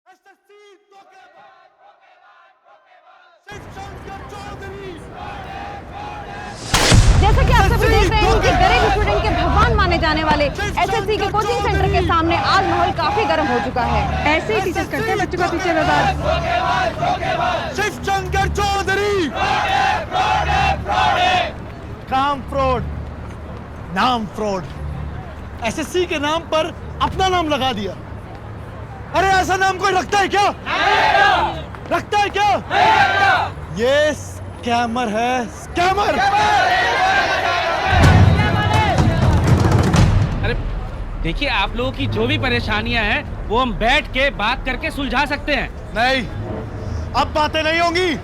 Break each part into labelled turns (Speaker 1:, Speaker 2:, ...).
Speaker 1: जैसा कि आप सभी देख रहे हैं कि घरेलू स्टूडेंट के भगवान माने जाने वाले एसएससी के कोचिंग सेंटर के सामने आज माहौल काफी गर्म हो चुका है। ऐसे ही टीचर्स करते हैं बच्चों का पीछे
Speaker 2: शिवशंकर चौधरी काम फ्रॉड, नाम फ्रॉड, एसएससी के नाम पर अपना नाम लगा दिया। अरे ऐसा नाम कोई रखता है क्या? रखता है क्या? ये स्कैमर है, स्कैमर।
Speaker 3: अरे देखिए, आप लोगों की जो भी परेशानियां हैं वो हम बैठ के बात करके सुलझा सकते हैं।
Speaker 2: नहीं, अब बातें नहीं होंगी।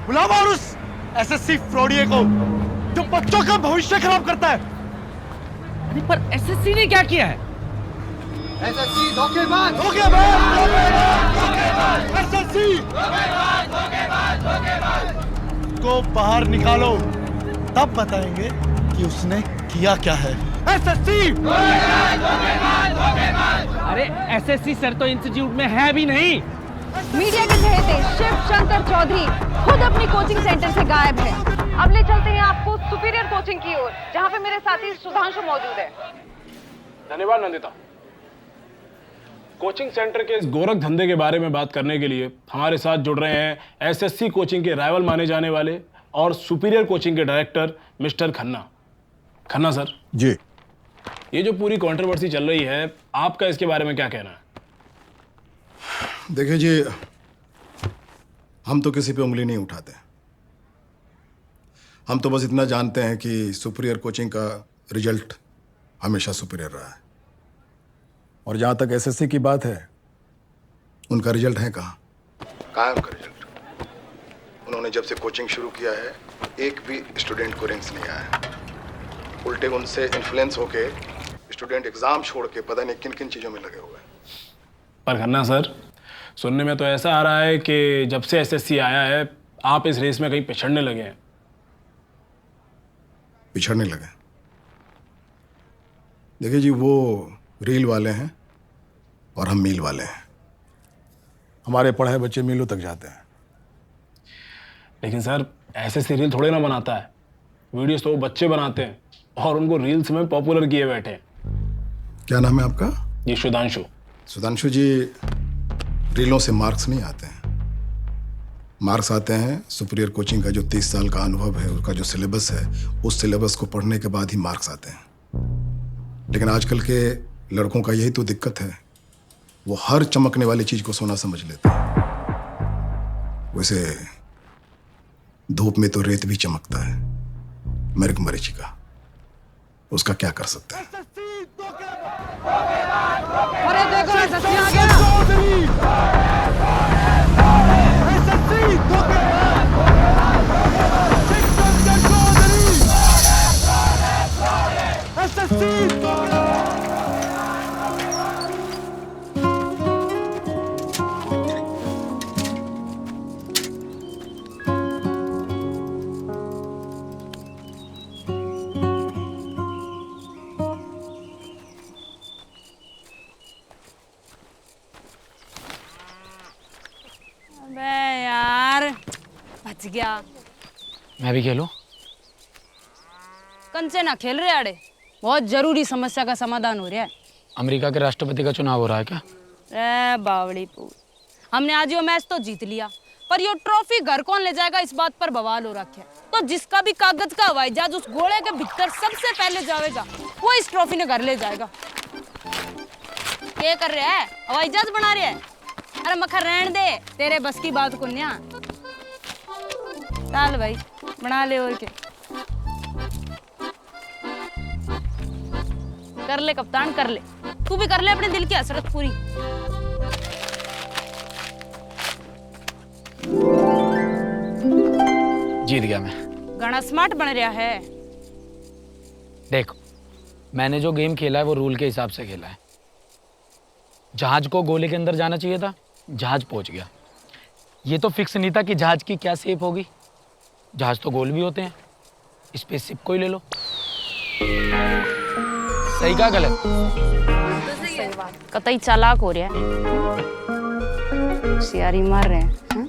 Speaker 2: बुलाओ और उस एसएससी फ्रॉडिये को जो बच्चों का भविष्य खराब करता है।
Speaker 3: अरे पर एसएससी ने क्या किया है?
Speaker 2: एसएससी धोखेबाज, धोखेबाज, धोखेबाज, एसएससी को बाहर निकालो, तब बताएंगे कि उसने किया क्या है। एसएससी!
Speaker 3: अरे एसएससी सर तो इंस्टीट्यूट में है भी नहीं।
Speaker 1: मीडिया के चहेते शिवशंकर चौधरी खुद अपनी कोचिंग सेंटर से गायब है। अब ले चलते हैं आपको सुपीरियर कोचिंग की ओर, जहाँ पे मेरे साथी सुधांशु मौजूद है।
Speaker 4: धन्यवाद नंदिता। कोचिंग सेंटर के इस गोरख धंधे के बारे में बात करने के लिए हमारे साथ जुड़ रहे हैं एसएससी कोचिंग के राइवल माने जाने वाले और सुपीरियर कोचिंग के director mister Khanna. Khanna sir
Speaker 5: ji,
Speaker 4: ये जो पूरी कंट्रोवर्सी चल रही है, आपका इसके बारे में क्या कहना है?
Speaker 5: देखिए जी, हम तो किसी पे उंगली नहीं उठाते। हम तो बस इतना जानते हैं कि सुपीरियर कोचिंग का रिजल्ट हमेशा सुपीरियर रहा है। और जहाँ तक एसएससी की बात है, उनका रिजल्ट है कहाँ? कहाँ है उनका रिजल्ट? उन्होंने जब से कोचिंग शुरू किया है, एक भी स्टूडेंट को रैंक्स नहीं आया है। उल्टे उनसे इन्फ्लुएंस होके स्टूडेंट एग्जाम छोड़ के पता नहीं किन किन चीज़ों में लगे हुए हैं।
Speaker 4: पर खन्ना सर, सुनने में तो ऐसा आ रहा है कि जब से एसएससी आया है, आप इस रेस में कहीं पिछड़ने लगे हैं।
Speaker 5: पिछड़ने लगे? देखिए जी, वो रील वाले हैं और हम मील वाले हैं। हमारे पढ़ाए बच्चे मीलों तक जाते हैं।
Speaker 4: लेकिन सर, ऐसे रील थोड़े ना बनाता है। वीडियोस तो वो बच्चे बनाते हैं और उनको रील्स में पॉपुलर किए बैठे हैं।
Speaker 5: क्या नाम है आपका?
Speaker 4: ये सुधांशु।
Speaker 5: सुधांशु जी, रीलों से मार्क्स नहीं आते हैं। मार्क्स आते हैं सुपीरियर कोचिंग का जो 30 साल का अनुभव है, उसका जो सिलेबस है, उस सिलेबस को पढ़ने के बाद ही मार्क्स आते हैं। लेकिन आजकल के लड़कों का यही तो दिक्कत है, वो हर चमकने वाली चीज को सोना समझ लेते हैं। वैसे धूप में तो रेत भी चमकता है, मर्ग मरीचिका, उसका क्या कर सकते हैं?
Speaker 1: अरे देखो एसएससी आ गया।
Speaker 6: बच गया।
Speaker 3: मैं भी खेलूं?
Speaker 6: कंचे ना खेल रहे आड़े, बहुत जरूरी समस्या का समाधान हो रहा है।
Speaker 3: अमेरिका के राष्ट्रपति का चुनाव हो रहा है क्या?
Speaker 6: ए बावड़ी पूर, हमने आज यो मैच तो जीत लिया, पर यो ट्रॉफी घर कौन ले जाएगा इस बात पर बवाल हो रखा है। तो जिसका भी कागज का हवाई जहाज उस घोड़े के भीतर सबसे पहले जाएगा, वो इस ट्रॉफी ने घर ले जाएगा। क्या कर रहा है? हवाई जहाज बना रहा है? अरे मखर रहने दे, तेरे बस की बात को न्या। चल भाई बना ले, और के कर ले कप्तान, कर ले, तू भी कर ले अपने दिल की हसरत पूरी।
Speaker 3: जीत गया मैं।
Speaker 6: घना स्मार्ट बन रहा है।
Speaker 3: देखो, मैंने जो गेम खेला है वो रूल के हिसाब से खेला है। जहाज को गोले के अंदर जाना चाहिए था, जहाज पहुंच गया। ये तो फिक्स नहीं था कि जहाज की क्या शेप होगी। जहाज तो गोल भी होते हैं, स्पेसशिप को ही ले लो। सही कहा गलत?
Speaker 6: सही बात, कतई चालाक हो रहा है।
Speaker 1: होशियारी मार रहे हैं हाँ?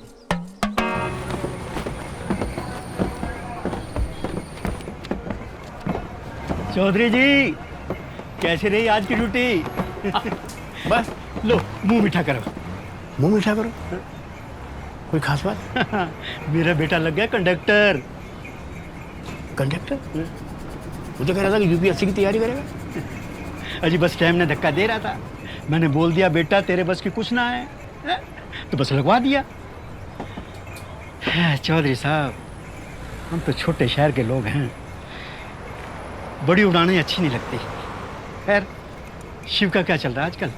Speaker 2: चौधरी जी कैसे रही आज की ड्यूटी? बस लो मुंह मीठा करो।
Speaker 7: मुंह मीठा करो। कोई खास बात?
Speaker 2: मेरा बेटा लग गया कंडक्टर।
Speaker 7: कंडक्टर? मुझे कह रहा था कि यूपीएससी की तैयारी करेगा।
Speaker 2: अजी बस टाइम ने धक्का दे रहा था, मैंने बोल दिया बेटा तेरे बस की कुछ ना है, तो बस लगवा दिया। चौधरी साहब हम तो छोटे शहर के लोग हैं, बड़ी उड़ानें अच्छी नहीं लगती। खैर शिव का क्या चल रहा है आजकल?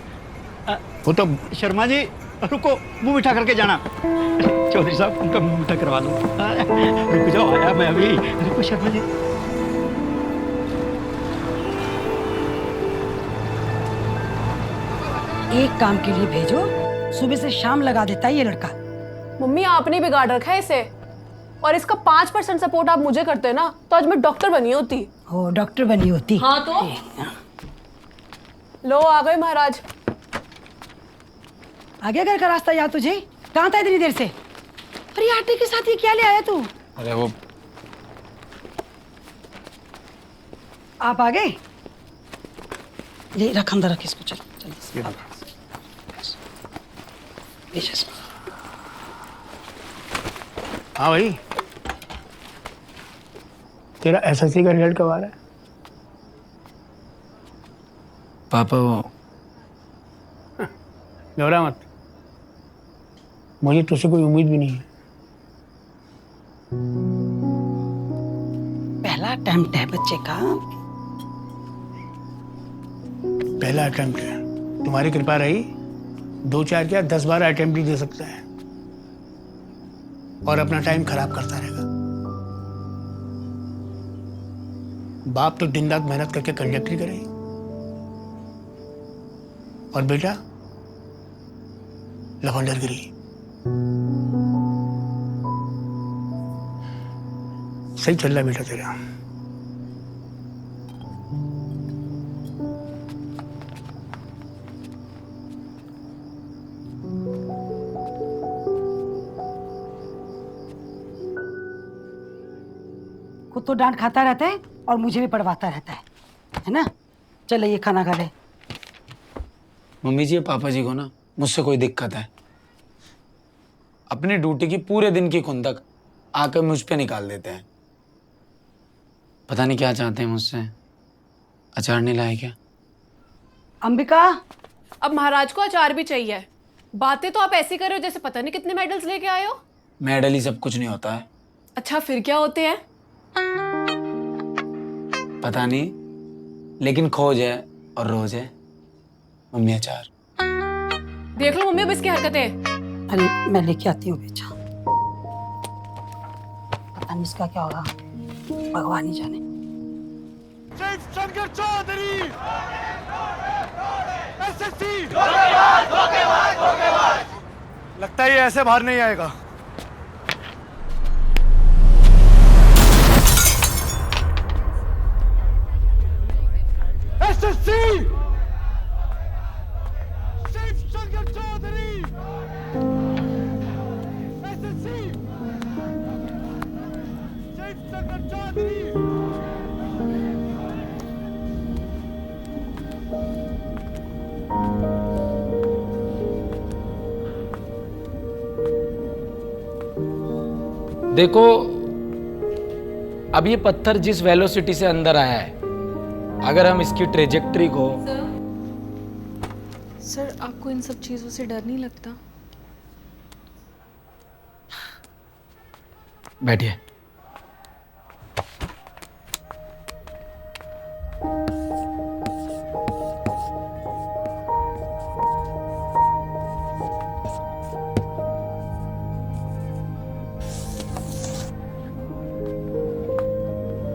Speaker 7: वो तो
Speaker 2: शर्मा जी रुको, मुंह मीठा करके जाना। चौधरी साहब उनका मुंह मीठा करवा दो। रुक जाओ, आया मैं अभी। रुको शर्मा जी।
Speaker 8: एक काम के लिए भेजो, सुबह से शाम लगा देता है ये लड़का।
Speaker 9: मम्मी आपने बिगाड़ रखा है इसे, और इसका 5% सपोर्ट आप मुझे करते ना तो आज मैं डॉक्टर बनी होती।
Speaker 8: हो डॉक्टर बनी होती।
Speaker 9: हाँ तो लो आ गए महाराज।
Speaker 8: आगे घर का रास्ता याद तुझे? कहाँ था इतनी देर से? अरे आटे के साथ ये क्या ले आया तू?
Speaker 3: अरे वो
Speaker 8: आप आ गए? ले रख अंदर रख इसको, चल जल्दी से। ले चश्मा।
Speaker 7: हाँ भाई, तेरा एसएससी का रिजल्ट कब आ रहा है?
Speaker 3: पापा वो
Speaker 7: घबरा मत, मुझे तुझसे कोई उम्मीद भी नहीं है।
Speaker 8: पहला अटेम्प्ट है बच्चे का।
Speaker 7: पहला अटेम्प्ट है, तुम्हारी कृपा रही 2-4 क्या 10-12 अटेम्प्ट भी दे सकता है और अपना टाइम खराब करता रहेगा। बाप तो दिन रात मेहनत करके कंडक्टरी करे और बेटा लवंडरगिरी। सही चल रहा है बेटा तेरा।
Speaker 8: खुद तो डांट खाता रहता है और मुझे भी पढ़वाता रहता है ना? चल ये खाना खा ले।
Speaker 3: मम्मी जी पापा जी को ना मुझसे कोई दिक्कत है, अपनी ड्यूटी की पूरे दिन की खुंदक आकर मुझ पे निकाल देते हैं। पता नहीं क्या चाहते हैं मुझसे। अचार नहीं लाए क्या?
Speaker 8: अंबिका,
Speaker 9: अब महाराज को अचार भी चाहिए। बातें तो आप ऐसी कर रहे हो जैसे पता नहीं कितने मेडल्स लेके आए हो।
Speaker 3: मेडल ही सब कुछ नहीं होता है।
Speaker 9: अच्छा फिर क्या होते हैं?
Speaker 3: पता नहीं, लेकिन खोज है और रोज है। मम्मी अचार।
Speaker 9: देख लो मम्मी अब इसकी हरकतें।
Speaker 8: अरे मैं लेके आती हूँ बेचा। पता नहीं इसका क्या होगा, भगवान ही जाने।
Speaker 2: शिव शंकर चौधरी एसएससी। लगता है ये ऐसे बाहर नहीं आएगा। SSC Shiv Shankar Chaudhary SSC Shiv Shankar Chaudhary.
Speaker 3: देखो अब ये पत्थर जिस वेलोसिटी से अंदर आया है, अगर हम इसकी ट्रेजेक्ट्री को।
Speaker 9: सर आपको इन सब चीजों से डर नहीं लगता?
Speaker 3: बैठिए।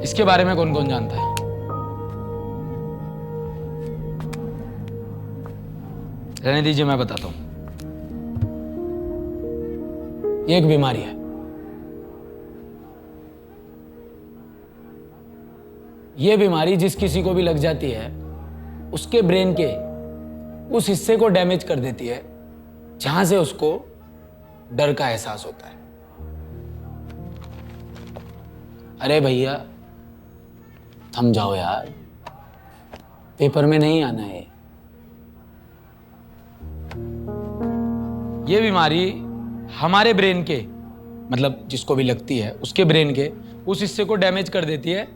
Speaker 3: इसके बारे में कौन कौन जानता है? रहने दीजिए, मैं बताता हूं। ये एक बीमारी है। ये बीमारी जिस किसी को भी लग जाती है, उसके ब्रेन के उस हिस्से को डैमेज कर देती है जहां से उसको डर का एहसास होता है। अरे भैया थम जाओ यार, पेपर में नहीं आना है। ये बीमारी हमारे ब्रेन के, मतलब जिसको भी लगती है उसके ब्रेन के उस हिस्से को डैमेज कर देती है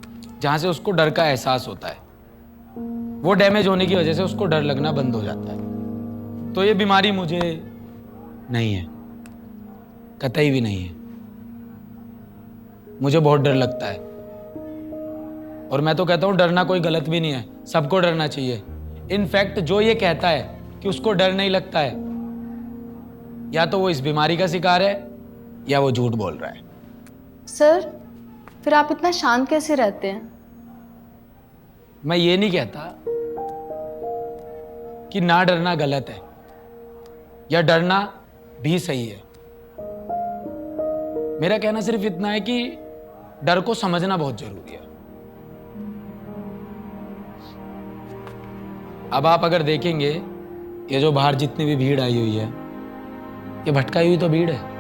Speaker 3: जहां से उसको डर का एहसास होता है। वो डैमेज होने की वजह से उसको डर लगना बंद हो जाता है। तो ये बीमारी मुझे नहीं है, कतई भी नहीं है। मुझे बहुत डर लगता है और मैं तो कहता हूं डरना कोई गलत भी नहीं है, सबको डरना चाहिए। इनफैक्ट जो ये कहता है कि उसको डर नहीं लगता है, या तो वो इस बीमारी का शिकार है या वो झूठ बोल रहा है।
Speaker 9: सर फिर आप इतना शांत कैसे रहते हैं?
Speaker 3: मैं ये नहीं कहता कि ना डरना गलत है या डरना भी सही है। मेरा कहना सिर्फ इतना है कि डर को समझना बहुत जरूरी है। अब आप अगर देखेंगे, ये जो बाहर जितनी भी भीड़ आई हुई है, ये भटकाई हुई तो भीड़ है।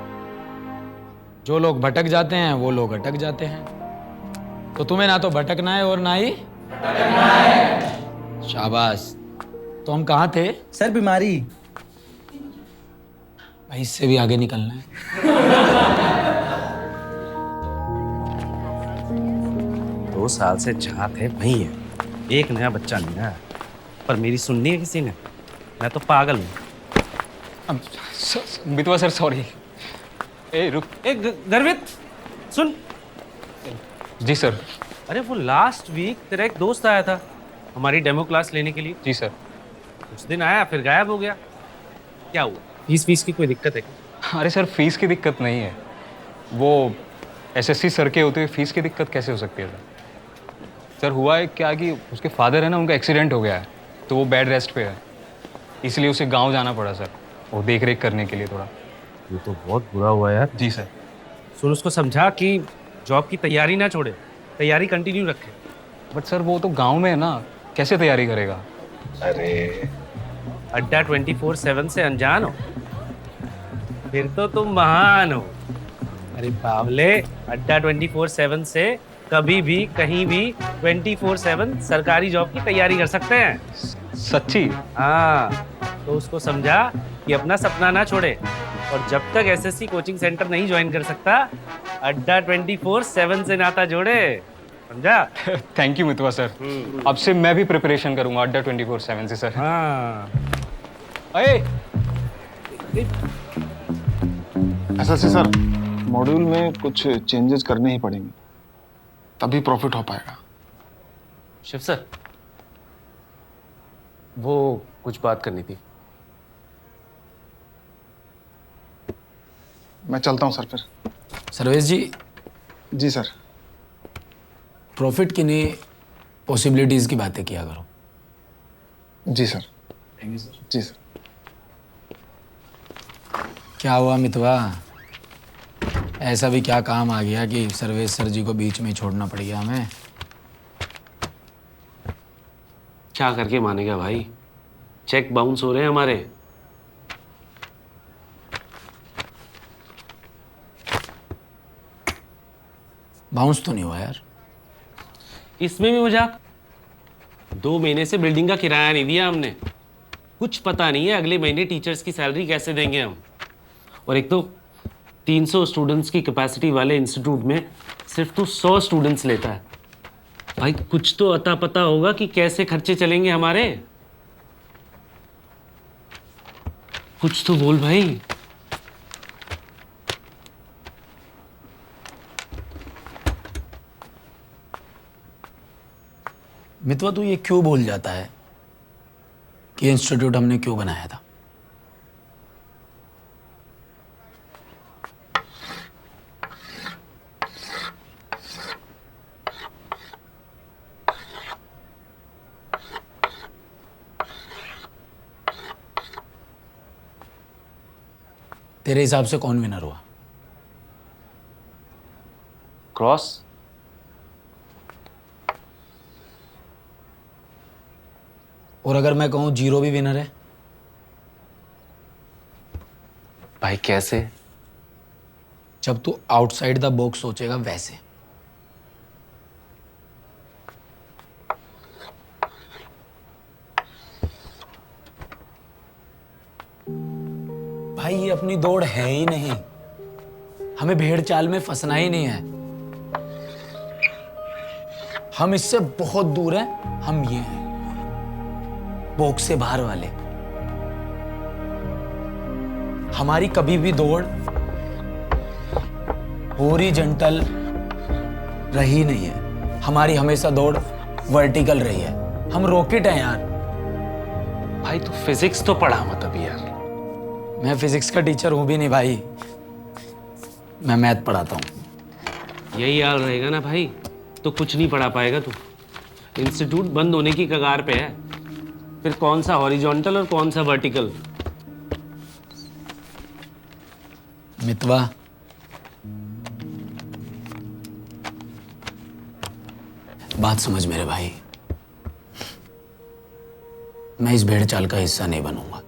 Speaker 3: जो लोग भटक जाते हैं वो लोग अटक जाते हैं। तो तुम्हें ना तो भटकना है और ना ही भटकना है। शाबाश। तो हम कहाँ थे?
Speaker 10: सर बीमारी।
Speaker 3: भाई इससे भी आगे निकलना है।
Speaker 10: 2 साल से जहाँ थे वहीं है, एक नया बच्चा नहीं आया। पर मेरी सुननी है किसी ने? मैं तो पागल हूँ।
Speaker 11: मितवा सर सॉरी। ए रुक।
Speaker 10: गर्वित सुन।
Speaker 11: जी सर।
Speaker 10: अरे वो लास्ट वीक तेरा एक दोस्त आया था हमारी डेमो क्लास लेने के लिए।
Speaker 11: जी सर।
Speaker 10: उस दिन आया फिर गायब हो गया। क्या हुआ? फीस की कोई दिक्कत है क्या?
Speaker 11: अरे सर फीस की दिक्कत नहीं है, वो एसएससी सर के होते हुए फीस की दिक्कत कैसे हो सकती है सर? सर हुआ है क्या कि उसके फादर है ना, उनका एक्सीडेंट हो गया है तो वो बेड रेस्ट पे है, इसलिए उसे गांव जाना पड़ा सर, वो देख रेख करने के लिए थोड़ा।
Speaker 10: ये तो बहुत बुरा हुआ यार।
Speaker 11: जी सर।
Speaker 10: सुन उसको समझा कि जॉब की तैयारी ना छोड़े, तैयारी कंटिन्यू रखे।
Speaker 11: बट सर वो तो गांव में है ना, कैसे तैयारी करेगा?
Speaker 10: अरे अड्डा 24/7 से अनजान हो? फिर तो तुम महान हो। अरे बावले, अड्डा 24/7 से कभी भी कहीं भी 24/7 सरकारी जॉब की तैयारी कर सकते हैं।
Speaker 11: सच्ची?
Speaker 10: हाँ, तो उसको समझा कि अपना सपना ना छोड़े, और जब तक एसएससी कोचिंग सेंटर नहीं ज्वाइन कर सकता, अड्डा 24/7 से नाता जोड़े, समझा?
Speaker 11: Thank you Mitwa sir. अब से मैं भी प्रिपरेशन करूंगा अड्डा 24/7 से सर।
Speaker 10: हाँ।
Speaker 11: अरे
Speaker 12: एसएससी सर, मॉड्यूल में कुछ चेंजेस करने ही पड़ेंगे, तभी प्रॉफिट हो पाएगा।
Speaker 10: शिव सर, वो कुछ बात करनी थी।
Speaker 12: मैं चलता हूँ सर फिर।
Speaker 3: सर्वेश जी।
Speaker 12: जी सर।
Speaker 3: प्रॉफिट की नहीं, पॉसिबिलिटीज की बातें किया करो।
Speaker 12: जी सर। Thank you sir. जी सर।
Speaker 3: क्या हुआ मितवा? ऐसा भी क्या काम आ गया कि सर्वेश सर जी को बीच में ही छोड़ना पड़ गया हमें?
Speaker 10: क्या करके मानेगा भाई, चेक बाउंस हो रहे हैं हमारे।
Speaker 3: बाउंस तो नहीं हुआ यार।
Speaker 10: इसमें भी मजाक। 2 महीने से बिल्डिंग का किराया नहीं दिया हमने। कुछ पता नहीं है अगले महीने टीचर्स की सैलरी कैसे देंगे हम। और एक तो 300 स्टूडेंट्स की कैपेसिटी वाले इंस्टीट्यूट में सिर्फ तो 100 स्टूडेंट्स लेता है। भाई कुछ तो अता पता होगा कि कैसे खर्चे चलेंगे हमारे। कुछ तो बोल भाई।
Speaker 3: मितवा तू ये क्यों बोल जाता है कि इंस्टीट्यूट हमने क्यों बनाया था? तेरे हिसाब से कौन विनर हुआ?
Speaker 11: क्रॉस।
Speaker 3: और अगर मैं कहूं 0 भी विनर है?
Speaker 10: भाई कैसे?
Speaker 3: जब तू आउटसाइड द बॉक्स सोचेगा वैसे। भाई ये अपनी दौड़ है ही नहीं, हमें भेड़ चाल में फंसना ही नहीं है। हम इससे बहुत दूर हैं, हम ये हैं बॉक्स से बाहर वाले। हमारी कभी भी दौड़ हॉरिजॉन्टल रही नहीं है, हमारी हमेशा दौड़ वर्टिकल रही है। हम रॉकेट हैं यार।
Speaker 10: भाई तू फिजिक्स तो पढ़ा मत अभी यार।
Speaker 3: मैं फिजिक्स का टीचर हूं भी नहीं भाई, मैं मैथ पढ़ाता हूं।
Speaker 10: यही हाल रहेगा ना भाई तो कुछ नहीं पढ़ा पाएगा तू। इंस्टीट्यूट बंद होने की कगार पे है, फिर कौन सा हॉरिजॉन्टल और कौन सा वर्टिकल।
Speaker 3: मितवा, बात समझ मेरे भाई, मैं इस भेड़ चाल का हिस्सा नहीं बनूंगा।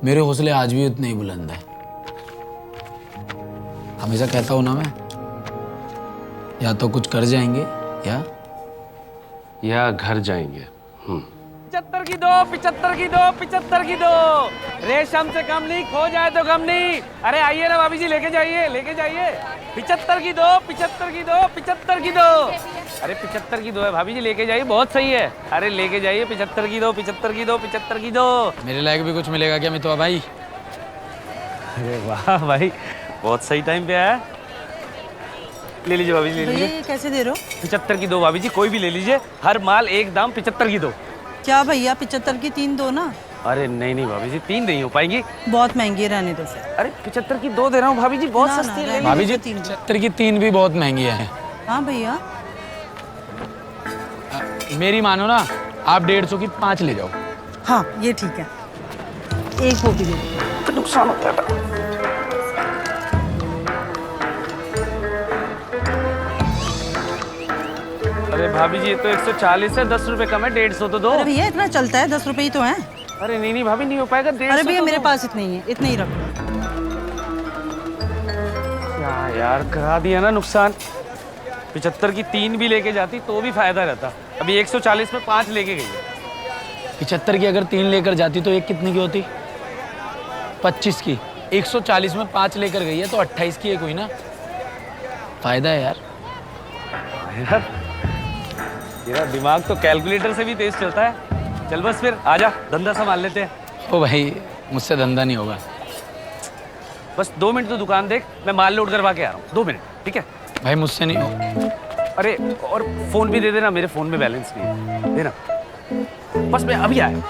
Speaker 3: मेरे हौसले आज भी उतने ही बुलंद हैं। हमेशा कहता हूं ना मैं, या तो कुछ कर जाएंगे
Speaker 10: या घर जाएंगे।
Speaker 13: 75 की दो, 75 की दो, 75 की दो। रेशम से कम नहीं, खो जाए तो कम नहीं। अरे आइए ना भाभी जी, लेके जाइए, लेके जाइए। 75 की दो, 75 की दो, 75 की दो। अरे 75 की दो है भाभी जी, लेके जाइए, बहुत सही है। अरे लेके जाइए, 75 की दो, 75 की दो, 75 की दो।
Speaker 3: मेरे लायक भी कुछ मिलेगा क्या मितवा भाई?
Speaker 13: अरे वाह भाई, बहुत सही टाइम पे आया। ले लीजिए भाभी जी, ले लीजिए।
Speaker 8: ये कैसे दे रहे हो?
Speaker 13: 75 की दो भाभी जी, कोई भी ले लीजिए, हर माल एक दाम। 75 की दो।
Speaker 8: क्या भैया, 75 की 3 दो ना।
Speaker 13: अरे नहीं नहीं भाभी जी, 3 नहीं हो पाएंगी,
Speaker 8: बहुत महंगी, रहने दो फिर।
Speaker 13: अरे 75 की 2 दे रहा हूँ भाभी जी, बहुत
Speaker 8: ना,
Speaker 13: सस्ती
Speaker 8: ना,
Speaker 13: है।
Speaker 3: भाभी जी 75 की 3 भी बहुत महंगी है।
Speaker 8: हाँ भैया,
Speaker 3: मेरी मानो ना, आप 150 की 5 ले जाओ।
Speaker 8: हाँ ये ठीक है, एक वो भी दे दो।
Speaker 13: तो नुकसान होता है। अरे भाभी जी, ये तो 140 है, 10 रुपए कम है, 150 तो दो।
Speaker 8: अरे भैया इतना चलता है, 10 रुपए ही तो है।
Speaker 13: अरे नहीं नहीं भाभी, नहीं हो पाएगा, 150।
Speaker 8: अरे भैया
Speaker 13: तो
Speaker 8: मेरे
Speaker 13: दो।
Speaker 8: पास इतने ही है, इतने ही रखो।
Speaker 13: क्या यार, करा दिया ना नुकसान। 75 की 3 भी लेके जाती तो भी फायदा रहता। अभी 140 में 5 लेके गई है।
Speaker 3: 75 की अगर 3 लेकर जाती तो एक कितने की होती? 25 की। 140 में 5 लेकर गई है तो 28 की एक हुई ना। फायदा है यार।
Speaker 13: तेरा दिमाग तो कैलकुलेटर से भी तेज चलता है। चल बस फिर आजा, धंधा संभाल लेते हैं।
Speaker 3: ओ भाई, मुझसे धंधा नहीं होगा।
Speaker 13: बस 2 मिनट तो दुकान देख, मैं माल लोड करवा के आ रहा हूँ। 2 मिनट, ठीक है?
Speaker 3: भाई मुझसे नहीं हो।
Speaker 13: अरे और फोन भी दे देना, मेरे फोन में बैलेंस नहीं है, देना। बस मैं अभी आया।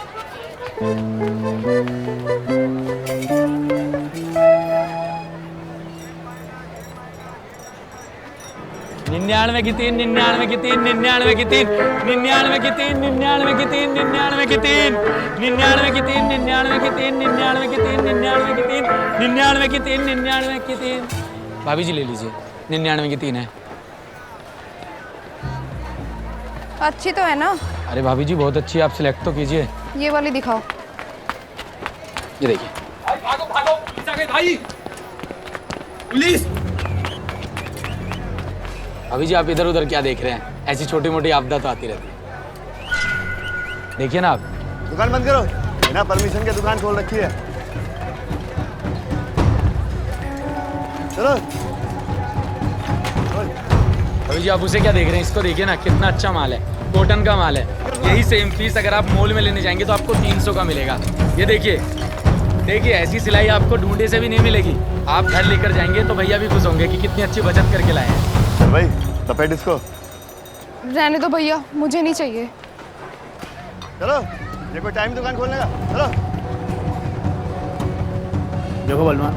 Speaker 3: 99 की 3, 99 की 3, 99 की 3, 99 की 3, 99 की 3, 99 की 3, 99 की 3, 99 की 3, 99 की 3, 99 की 3, 99 की 3, 99 की 3। भाभी जी ले लीजिए, 99 की 3 है।
Speaker 1: अच्छी तो है ना?
Speaker 3: अरे भाभी जी बहुत अच्छी है, आप सिलेक्ट तो कीजिए।
Speaker 1: ये वाली दिखाओ।
Speaker 3: ये देखिए।
Speaker 13: भागो भागो, भाई पुलिस।
Speaker 3: भाभी जी आप इधर उधर क्या देख रहे हैं? ऐसी छोटी मोटी आपदा तो आती रहती है। देखिए ना आप।
Speaker 2: दुकान बंद करो, बिना परमिशन के दुकान खोल रखी है। चलो।
Speaker 3: भाभी जी आप उसे क्या देख रहे हैं? इसको देखिए ना, कितना अच्छा माल है, कॉटन का माल है। यही सेम पीस अगर आप मॉल में लेने जाएंगे तो आपको 300 का मिलेगा। ये देखिए, देखिए ऐसी सिलाई आपको ढूंढे से भी नहीं मिलेगी। आप घर लेकर जाएंगे तो भैया भी खुश होंगे कि कितनी अच्छी बचत करके लाए हैं।
Speaker 2: भाई लपेट इसको।
Speaker 1: रहने दो भैया, मुझे नहीं चाहिए।
Speaker 2: चलो, ये कोई टाइम दुकान खोलने का? चलो।
Speaker 7: देखो बलवान,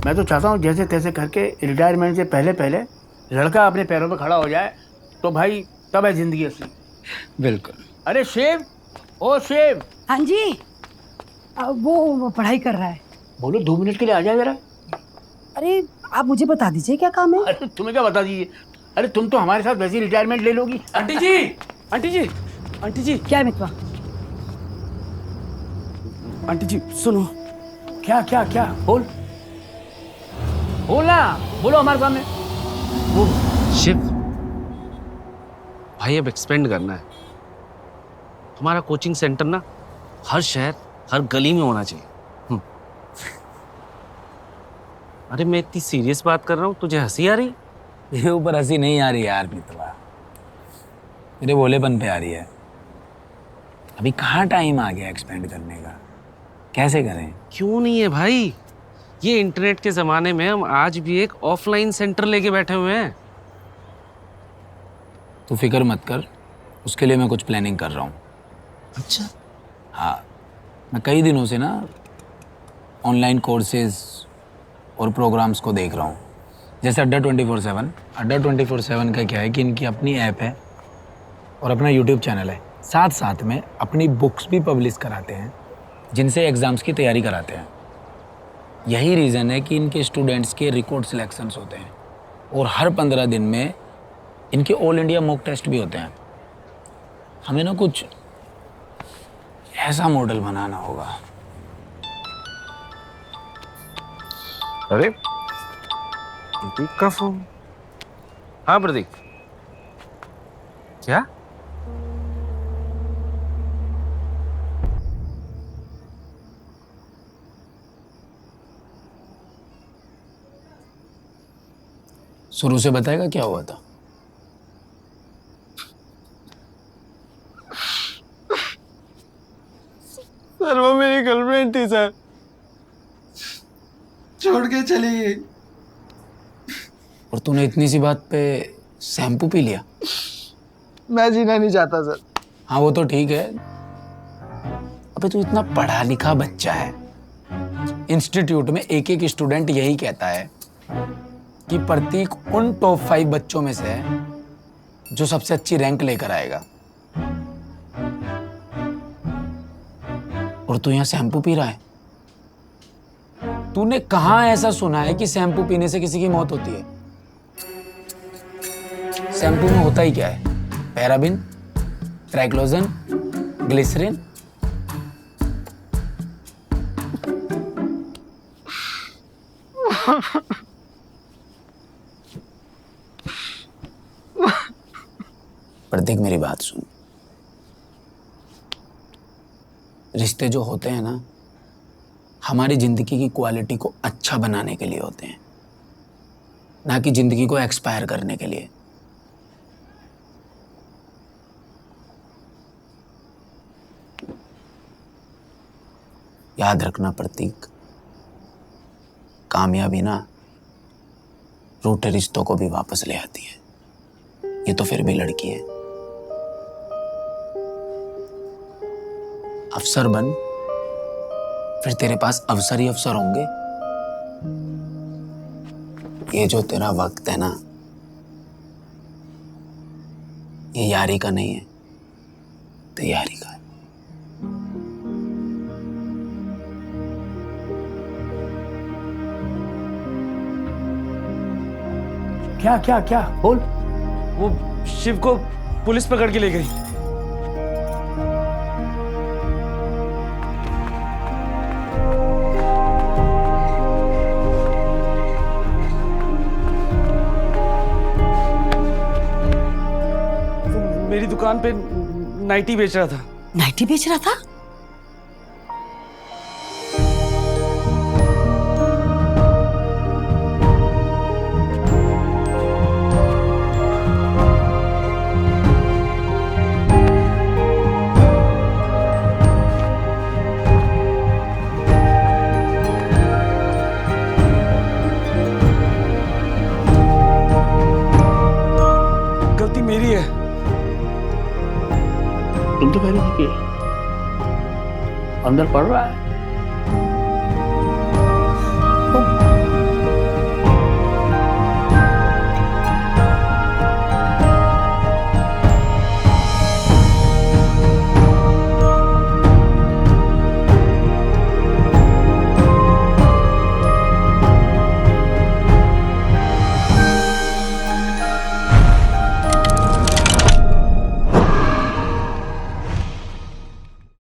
Speaker 7: मैं तो चाहता हूँ जैसे तैसे करके रिटायरमेंट से पहले पहले लड़का अपने पैरों पे खड़ा हो जाए, तो भाई तब है जिंदगी असली।
Speaker 3: बिल्कुल।
Speaker 7: अरे शेव, ओ शेव।
Speaker 8: हाँ जी, वो पढ़ाई कर रहा है।
Speaker 7: बोलो 2 मिनट के लिए आ जाए जरा।
Speaker 8: अरे आप मुझे बता दीजिए क्या काम है।
Speaker 7: अरे तुम्हें क्या बता दीजिए, अरे तुम तो हमारे साथ वैसी रिटायरमेंट ले लोगी।
Speaker 13: आंटी जी, आंटी जी, आंटी जी।
Speaker 8: क्या है मितवा?
Speaker 13: आंटी जी सुनो,
Speaker 7: क्या क्या क्या बोल बोल ना, बोलो हमारे सामने।
Speaker 10: वो शिव भाई अब एक्सपेंड करना है। हमारा कोचिंग सेंटर ना हर शहर हर गली में होना चाहिए। अरे मैं इतनी सीरियस बात कर रहा हूँ, तुझे हंसी आ रही?
Speaker 3: ये ऊपर हंसी नहीं आ रही यार मितवा, मेरे भोलेपन पे आ रही है। अभी कहाँ टाइम आ गया एक्सपेंड करने का, कैसे करें?
Speaker 10: क्यों नहीं है भाई, ये इंटरनेट के जमाने में हम आज भी एक ऑफलाइन सेंटर लेके बैठे हुए हैं।
Speaker 3: तू फिक्र मत कर, उसके लिए मैं कुछ प्लानिंग कर रहा हूँ।
Speaker 10: अच्छा?
Speaker 3: हाँ, मैं कई दिनों से ना ऑनलाइन कोर्सेज और प्रोग्राम्स को देख रहा हूँ। जैसे अड्डा 24/7। अड्डा 24/7 का क्या है कि इनकी अपनी ऐप है और अपना यूट्यूब चैनल है। साथ साथ में अपनी बुक्स भी पब्लिश कराते हैं जिनसे एग्ज़ाम्स की तैयारी कराते हैं। यही रीज़न है कि इनके स्टूडेंट्स के रिकॉर्ड सिलेक्शंस होते हैं और हर 15 दिन में इनके ऑल इंडिया मॉक टेस्ट भी होते हैं। हमें ना कुछ ऐसा मॉडल बनाना होगा।
Speaker 10: अरे प्रदीप का फोन। हाँ प्रदीप, क्या?
Speaker 3: शुरू से बताएगा क्या हुआ था?
Speaker 2: सर वो मेरी गर्लफ्रेंड थी सर, छोड़ के चली गई।
Speaker 3: और तूने इतनी सी बात पे शैम्पू पी लिया?
Speaker 2: मैं जीना नहीं चाहता सर।
Speaker 3: हाँ वो तो ठीक है, अबे तू इतना पढ़ा लिखा बच्चा है। इंस्टीट्यूट में एक एक स्टूडेंट यही कहता है कि प्रतीक उन टॉप 5 बच्चों में से है जो सबसे अच्छी रैंक लेकर आएगा, और तू यहाँ शैम्पू पी रहा है। तूने कहाँ ऐसा सुना है कि शैम्पू पीने से किसी की मौत होती है? शैम्पू में होता ही क्या है? Paraben, triclosan, glycerine. प्रतीक मेरी बात सुन, रिश्ते जो होते हैं ना हमारी जिंदगी की क्वालिटी को अच्छा बनाने के लिए होते हैं, ना कि जिंदगी को एक्सपायर करने के लिए। याद रखना प्रतीक, कामयाबी ना रूठे रिश्तों को भी वापस ले आती है। ये तो फिर भी लड़की है। अफसर बन, फिर तेरे पास अवसर ही अवसर होंगे। ये जो तेरा वक्त है ना, ये यारी का नहीं है, तैयारी का है।
Speaker 7: क्या क्या क्या बोल।
Speaker 13: वो शिव को पुलिस पकड़ के ले गई। मेरी दुकान पे नाइटी बेच रहा था।
Speaker 8: नाइटी बेच रहा था?
Speaker 13: गलती मेरी है।
Speaker 7: तुम तो पहले थी कि अंदर पड़ रहा है।